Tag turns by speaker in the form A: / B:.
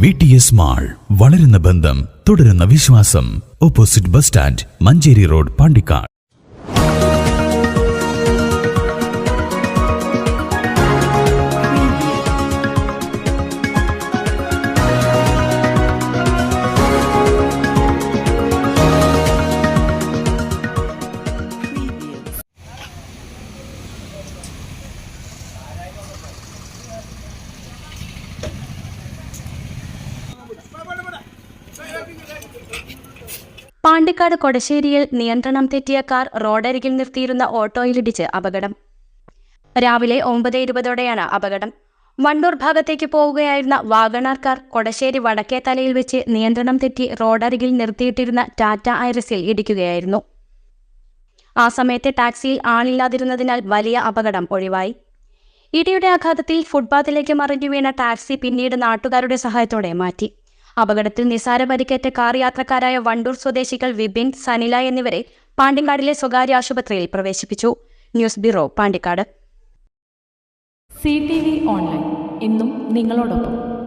A: VTS mall, വളരുന്ന ബന്ധം, തുടരുന്ന വിശ്വാസം. Opposite bus stand, Manjeri road, Pandikkad.
B: Pandikkad കൊടശ്ശേരിയിൽ നിയന്ത്രണം തെറ്റിയ കാർ റോഡരികിൽ നിർത്തിയിരുന്ന ഓട്ടോയിലിടിച്ച് അപകടം. രാവിലെ 9:20ഓടെയാണ് അപകടം. വണ്ടൂർ ഭാഗത്തേക്ക് പോവുകയായിരുന്ന വാഗണാർ കാർ കൊടശ്ശേരി വടക്കേത്തലയിൽ വെച്ച് നിയന്ത്രണം തെറ്റി റോഡരികിൽ നിർത്തിയിട്ടിരുന്ന ടാറ്റ ഐറിസിൽ ഇടിക്കുകയായിരുന്നു. ആ സമയത്ത് ടാക്സിയിൽ ആളില്ലാതിരുന്നതിനാൽ വലിയ അപകടം ഒഴിവായി. ഇടിയുടെ ആഘാതത്തിൽ ഫുട്പാത്തിലേക്ക് മറിഞ്ഞു വീണ ടാക്സി പിന്നീട് നാട്ടുകാരുടെ സഹായത്തോടെ മാറ്റി. അപകടത്തിൽ നിസാര പരിക്കേറ്റ കാർ യാത്രക്കാരായ വണ്ടൂർ സ്വദേശികൾ വിപിൻ, സനില എന്നിവരെ പാണ്ടിക്കാടിലെ സ്വകാര്യ ആശുപത്രിയിൽ പ്രവേശിപ്പിച്ചു. News bureau, Pandikkad.
C: CTV online, എന്നും നിങ്ങളോടൊപ്പം.